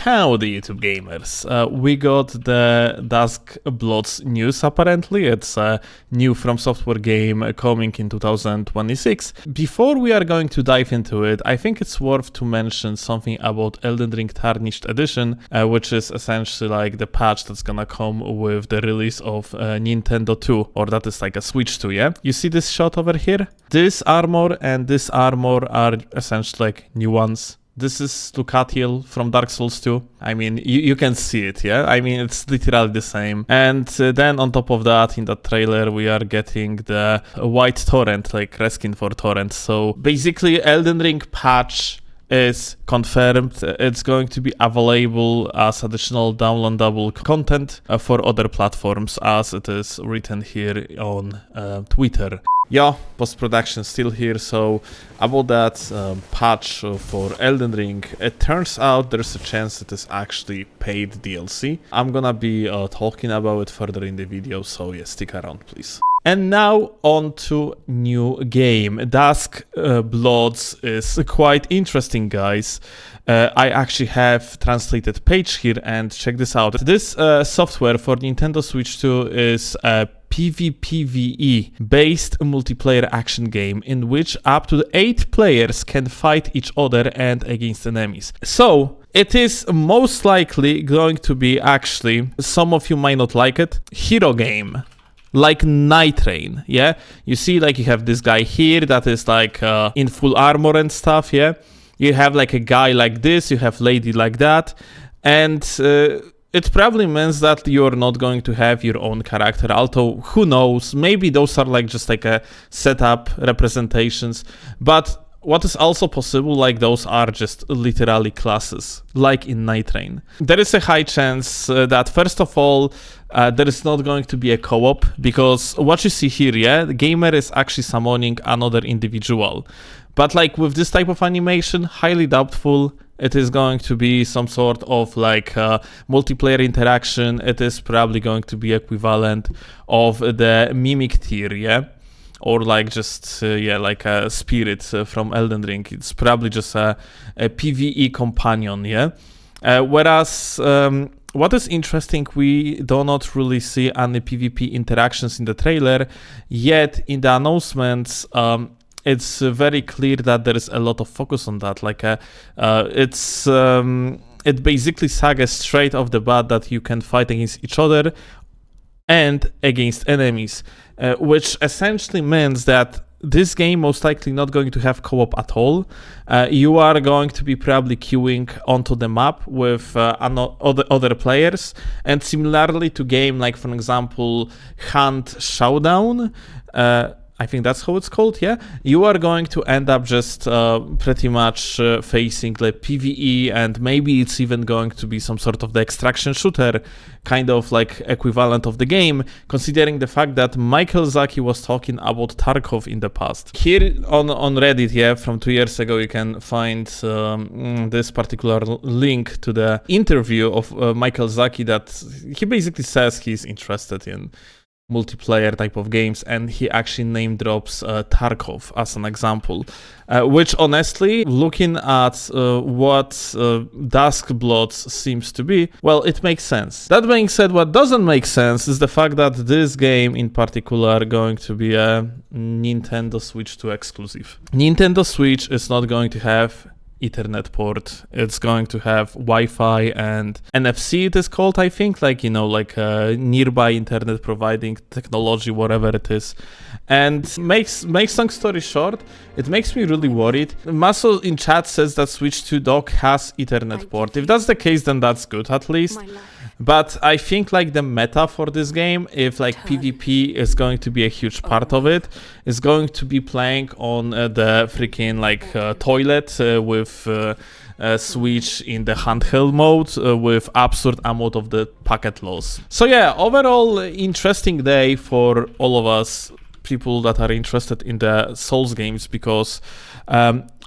Howdy YouTube gamers, we got the Duskbloods news apparently. It's a new FromSoftware game coming in 2026. Before we are going to dive into it, I think it's worth to mention something about Elden Ring Tarnished Edition, which is essentially like the patch that's gonna come with the release of Nintendo 2, or that is like a Switch 2, yeah? You see this shot over here? This armor and this armor are essentially like new ones. This is Lucatiel from Dark Souls 2. I mean, you can see it, yeah? I mean, it's literally the same. And then on top of that, in that trailer, we are getting the white torrent, like reskin for torrent. So basically, Elden Ring patch is confirmed. It's going to be available as additional downloadable content for other platforms, as it is written here on Twitter. Yeah, post-production still here, so about that patch for Elden Ring, it turns out there's a chance it is actually paid DLC. I'm gonna be talking about it further in the video, so yeah, stick around please. And now on to new game. Duskbloods is quite interesting, guys. I actually have translated page here, and check this out. This software for Nintendo Switch 2 is a PvPvE based multiplayer action game in which up to 8 players can fight each other and against enemies. So it is most likely going to be, actually, some of you might not like it, hero game. Like Night Rain, yeah? You see, like, you have this guy here that is like in full armor and stuff, yeah? You have like a guy like this, you have lady like that, and it probably means that you're not going to have your own character, although who knows, maybe those are like just like a setup representations, but what is also possible, like those are just literally classes, like in Night Rain. There is a high chance that first of all, there is not going to be a co-op, because what you see here, yeah, the gamer is actually summoning another individual. But like with this type of animation, highly doubtful it is going to be some sort of like multiplayer interaction. It is probably going to be equivalent of the Mimic tier, yeah? Or like just, yeah, like a spirit from Elden Ring. It's probably just a PvE companion, yeah? Whereas, what is interesting, we do not really see any PvP interactions in the trailer, yet in the announcements, it's very clear that there is a lot of focus on that. Like, it basically says straight off the bat that you can fight against each other and against enemies, which essentially means that this game most likely not going to have co-op at all. You are going to be probably queuing onto the map with other players, and similarly to game like, for example, Hunt Showdown, I think that's how it's called, yeah? You are going to end up just pretty much facing the PvE, and maybe it's even going to be some sort of the extraction shooter, kind of like equivalent of the game, considering the fact that Miyazaki was talking about Tarkov in the past. Here on Reddit, yeah, from 2 years ago, you can find this particular link to the interview of Miyazaki that he basically says he's interested in multiplayer type of games, and he actually name drops Tarkov as an example, which honestly, looking at what Duskbloods seems to be, well, it makes sense. That being said, what doesn't make sense is the fact that this game in particular going to be a Nintendo Switch 2 exclusive. Nintendo Switch is not going to have Ethernet port. It's going to have Wi-Fi and NFC, it is called, I think, like, you know, like nearby internet providing technology, whatever it is. And makes long story short, it makes me really worried. Maso in chat says that Switch 2 dock has Ethernet port. If that's the case, then that's good at least. But I think like the meta for this game, if like PvP is going to be a huge part of it, is going to be playing on the freaking like toilet with Switch in the handheld mode with absurd amount of the packet loss. So yeah, overall interesting day for all of us people that are interested in the Souls games, because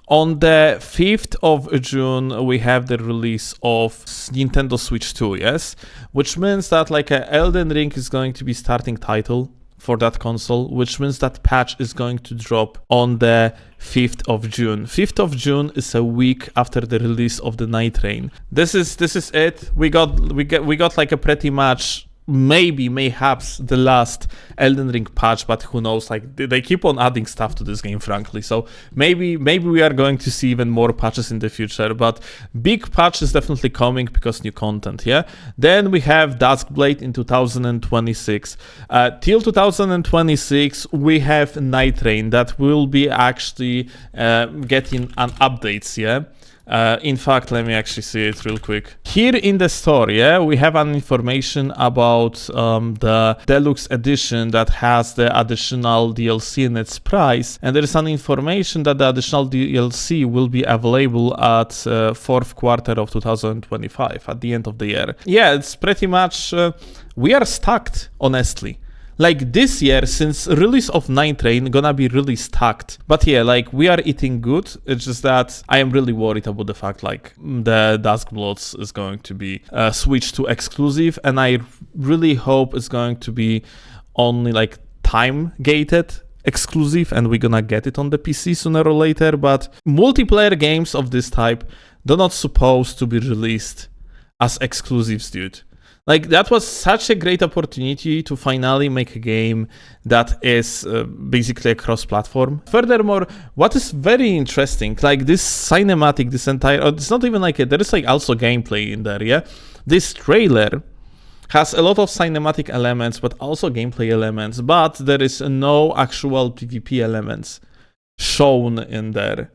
on the 5th of June, we have the release of Nintendo Switch 2, yes? Which means that like Elden Ring is going to be starting title for that console, which means that patch is going to drop on the 5th of June. 5th of June is a week after the release of the Night Rain. This is it. We got like a pretty much mayhaps the last Elden Ring patch, but who knows, like they keep on adding stuff to this game, frankly, so maybe we are going to see even more patches in the future, but big patch is definitely coming because new content. Yeah, then we have Duskblade in 2026. Till 2026 we have Night Rain that will be actually getting an updates. Yeah, in fact, let me actually see it real quick. Here in the store, yeah, we have an information about the deluxe edition that has the additional DLC in its price, and there is an information that the additional DLC will be available at fourth quarter of 2025, at the end of the year. Yeah, it's pretty much we are stacked, honestly. Like this year, since release of Night Rain, gonna be really stacked. But yeah, like we are eating good. It's just that I am really worried about the fact like the Duskbloods is going to be switched to exclusive, and I really hope it's going to be only like time gated exclusive, and we're gonna get it on the PC sooner or later. But multiplayer games of this type, they're not supposed to be released as exclusives, dude. Like, that was such a great opportunity to finally make a game that is basically a cross-platform. Furthermore, what is very interesting, like this cinematic, this entire, it's not even like there is like also gameplay in there, yeah? This trailer has a lot of cinematic elements, but also gameplay elements, but there is no actual PvP elements shown in there.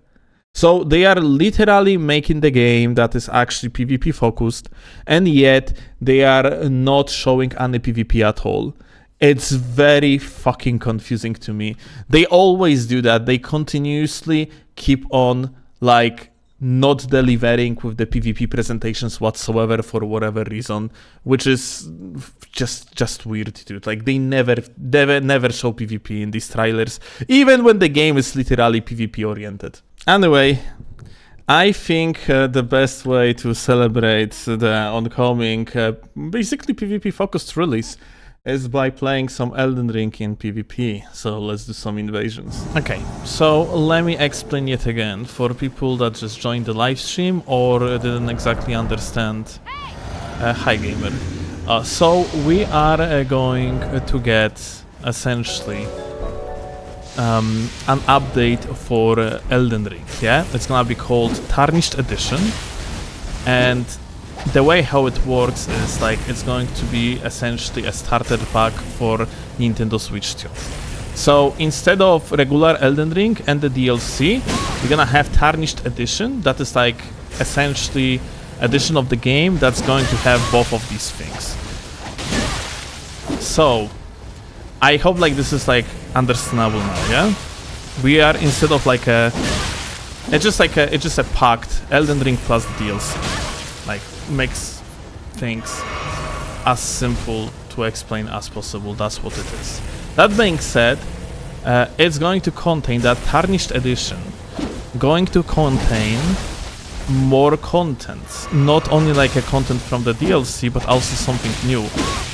So they are literally making the game that is actually PvP focused, and yet they are not showing any PvP at all. It's very fucking confusing to me. They always do that. They continuously keep on like not delivering with the PvP presentations whatsoever for whatever reason, which is just weird, dude. Like they never show PvP in these trailers, even when the game is literally PvP oriented. Anyway, I think the best way to celebrate the oncoming, basically PvP-focused release is by playing some Elden Ring in PvP. So let's do some invasions. Okay, so let me explain yet again for people that just joined the live stream or didn't exactly understand. Hi, gamer. So we are going to get essentially an update for Elden Ring, yeah? It's gonna be called Tarnished Edition, and the way how it works is like it's going to be essentially a starter pack for Nintendo Switch 2. So instead of regular Elden Ring and the DLC, we're gonna have Tarnished Edition, that is like essentially edition of the game that's going to have both of these things. So I hope like this is like understandable now, yeah? We are instead of like it's just a packed Elden Ring plus DLC. Like makes things as simple to explain as possible. That's what it is. That being said, it's going to contain that Tarnished Edition, going to contain more content, not only like a content from the DLC, but also something new,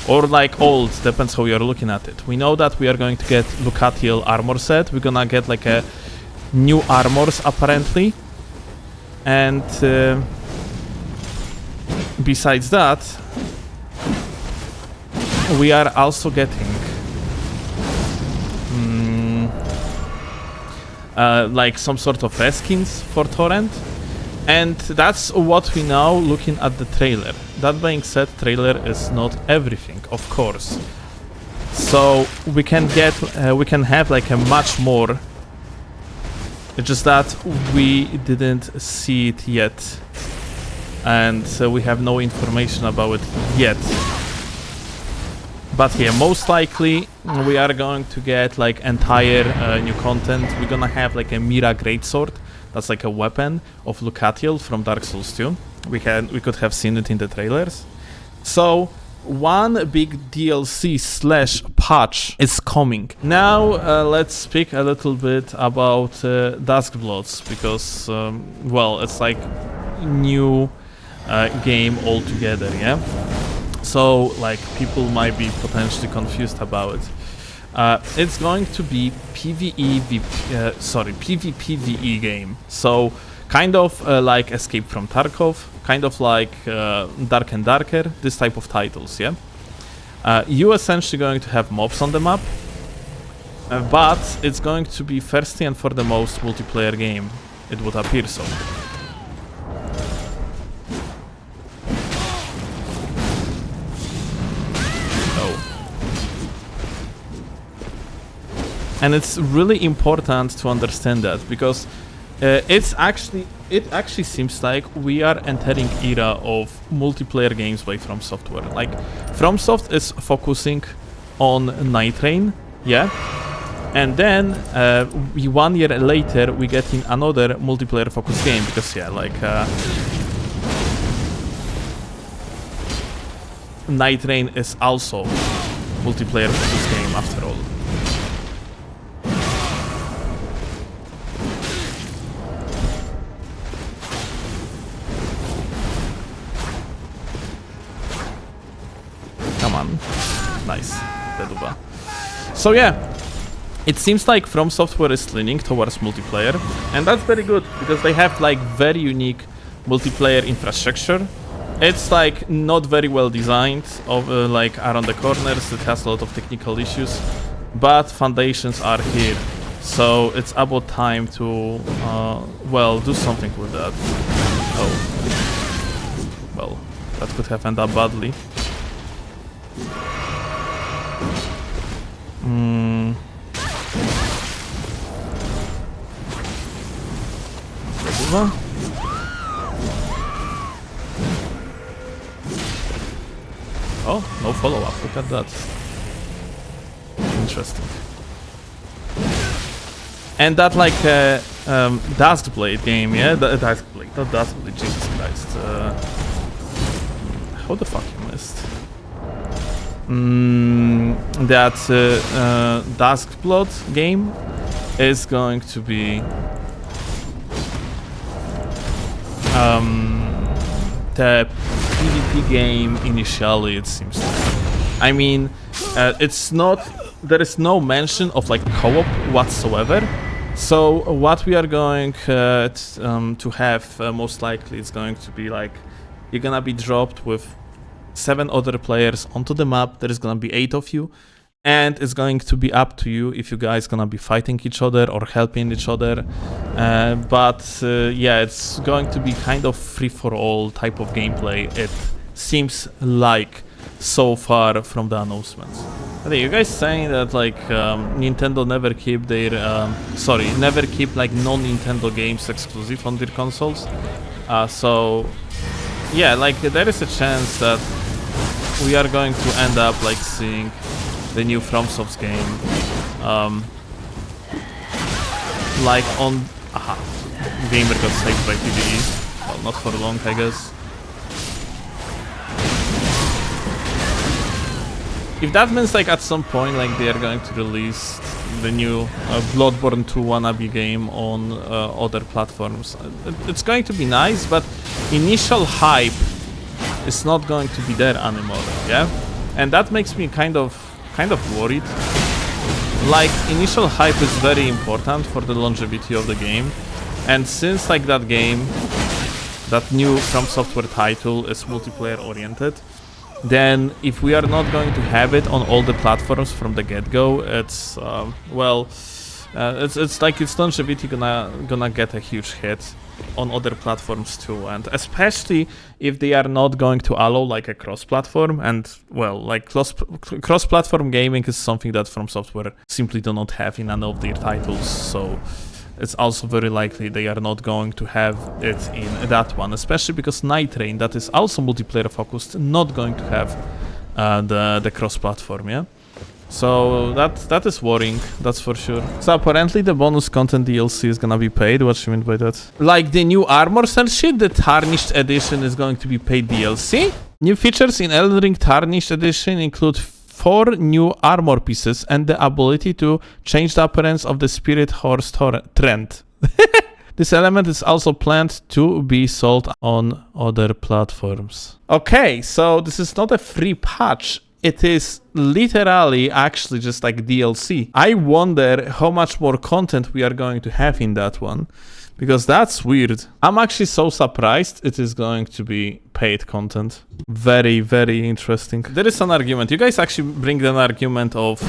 or like old, depends how you're looking at it. We know that we are going to get Lucatiel armor set, we're gonna get like a new armors apparently, and besides that, we are also getting like some sort of reskins for Torrent. And that's what we know looking at the trailer. That being said, trailer is not everything, of course. So we can have like a much more. It's just that we didn't see it yet, and so we have no information about it yet. But yeah, most likely we are going to get like entire new content. We're gonna have like a Mira Greatsword. That's like a weapon of Lucatiel from Dark Souls 2. We could have seen it in the trailers. So one big DLC slash patch is coming. Now let's speak a little bit about Duskbloods, because well, it's like new game altogether, yeah? So like people might be potentially confused about it. It's going to be PvPvE game. So kind of like Escape from Tarkov, kind of like Dark and Darker, this type of titles, yeah? You essentially going to have mobs on the map, but it's going to be firstly and for the most multiplayer game, it would appear so. And it's really important to understand that, because it actually seems like we are entering era of multiplayer games by FromSoftware. Like, FromSoft is focusing on Night Rain, yeah? And then 1 year later we get in another multiplayer focused game, because yeah, like Night Rain is also multiplayer focused game after all. Come on. Nice. Deduba. So yeah, it seems like FromSoftware is leaning towards multiplayer, and that's very good, because they have like very unique multiplayer infrastructure. It's like not very well designed, like around the corners, it has a lot of technical issues, but foundations are here. So it's about time to, well, do something with that. Oh. Well, that could have ended up badly. Oh, no follow-up, look at that. Interesting. And that like Duskblade game, yeah? Duskblade, not Duskblade, Jesus Christ. How the fuck you missed? That Duskblood game is going to be the PvP game initially, it seems like. I mean, it's not, there is no mention of like co-op whatsoever. So what we are going to have most likely is going to be like, you're gonna be dropped with 7 other players onto the map. There is gonna be 8 of you, and it's going to be up to you if you guys gonna be fighting each other or helping each other. Yeah, it's going to be kind of free-for-all type of gameplay, it seems like, so far from the announcements. Okay, you guys saying that like Nintendo never keep their never keep like non-Nintendo games exclusive on their consoles. So yeah, like there is a chance that we are going to end up like seeing the new FromSoft game like on Gamer got saved by PvE. Well, not for long, I guess. If that means like at some point like they are going to release the new Bloodborne 2 wannabe game on other platforms, it's going to be nice, but initial hype is not going to be there anymore, yeah? And that makes me kind of worried. Like, initial hype is very important for the longevity of the game, and since like that game, that new FromSoftware title is multiplayer oriented, then if we are not going to have it on all the platforms from the get-go, it's it's like its longevity gonna get a huge hit on other platforms too, and especially if they are not going to allow like a cross-platform, and well, like cross-platform gaming is something that FromSoftware simply do not have in any of their titles, so it's also very likely they are not going to have it in that one, especially because Night Rain, that is also multiplayer focused, not going to have the cross-platform, yeah? So that is worrying, that's for sure. So apparently the bonus content DLC is gonna be paid. What do you mean by that? Like the new armors and shit, the Tarnished Edition is going to be paid DLC? New features in Elden Ring Tarnished Edition include 4 new armor pieces and the ability to change the appearance of the Spirit Horse Trend. This element is also planned to be sold on other platforms. Okay, so this is not a free patch. it is literally actually just like DLC. I wonder how much more content we are going to have in that one, because that's weird. I'm actually so surprised it is going to be paid content. Very, very interesting. There is an argument. You guys actually bring an argument of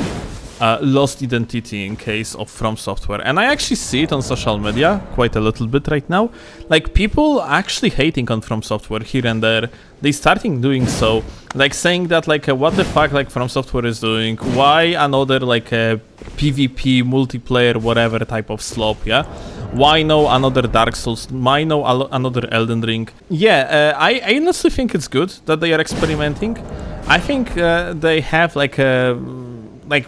lost identity in case of FromSoftware, and I actually see it on social media quite a little bit right now. Like, people actually hating on FromSoftware here and there. They starting doing so, like saying that like what the fuck like FromSoftware is doing, why another like a PvP multiplayer whatever type of slop, yeah, why no another Dark Souls, why no another Elden Ring. Yeah, I honestly think it's good that they are experimenting. I think they have like a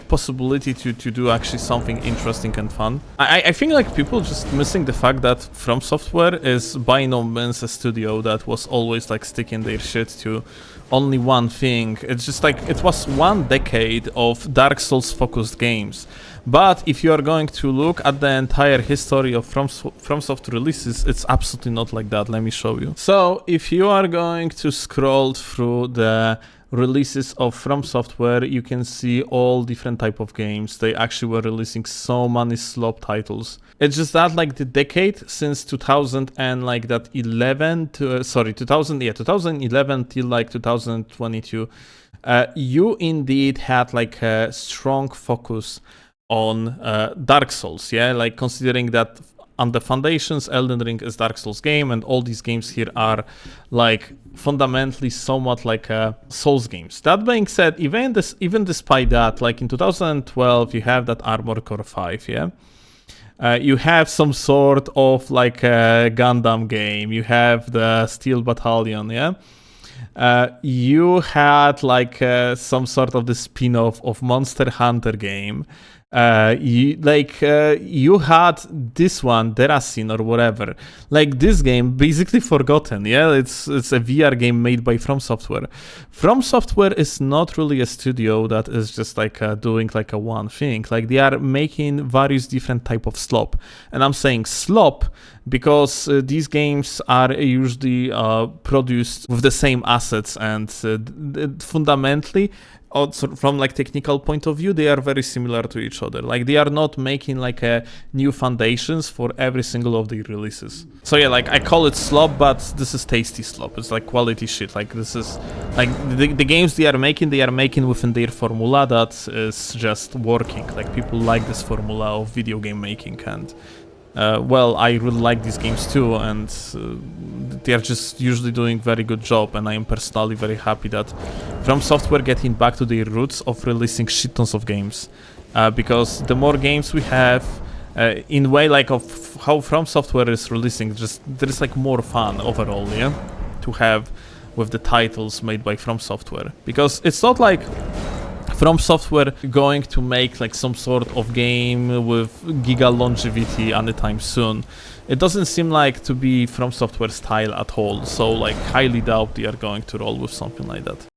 possibility to do actually something interesting and fun. I think like people just missing the fact that FromSoftware is by no means a studio that was always like sticking their shit to only one thing. It's just like it was 1 decade of Dark Souls focused games. But if you are going to look at the entire history of FromSoft releases, it's absolutely not like that. Let me show you. So if you are going to scroll through the releases of FromSoftware, you can see all different type of games. They actually were releasing so many slop titles. It's just that like the decade since 2000 and like that 11 to 2011 till like 2022, you indeed had like a strong focus on Dark Souls, yeah, like considering that on the foundations, Elden Ring is Dark Souls game, and all these games here are like fundamentally somewhat like Souls games. That being said, even despite that, like in 2012, you have that Armored Core 5, yeah. You have some sort of like a Gundam game. You have the Steel Battalion, yeah. You had like some sort of the spin-off of Monster Hunter game. You had this one, Derasin or whatever. Like this game, basically forgotten. Yeah, it's a VR game made by FromSoftware. FromSoftware is not really a studio that is just like doing like a one thing. Like they are making various different type of slop, and I'm saying slop because these games are usually produced with the same assets, and fundamentally, also from like technical point of view, they are very similar to each other. Like they are not making like a new foundations for every single of the releases. So yeah, like I call it slop, but this is tasty slop. It's like quality shit. Like this is like the games they are making within their formula that is just working. Like people like this formula of video game making, and well, I really like these games too, and they are just usually doing very good job, and I am personally very happy that FromSoftware getting back to their roots of releasing shit tons of games, because the more games we have, in way like of how FromSoftware is releasing, just there is like more fun overall, yeah, to have with the titles made by FromSoftware, because it's not like FromSoftware going to make like some sort of game with giga longevity anytime soon. It doesn't seem like to be FromSoftware style at all, so like highly doubt they are going to roll with something like that.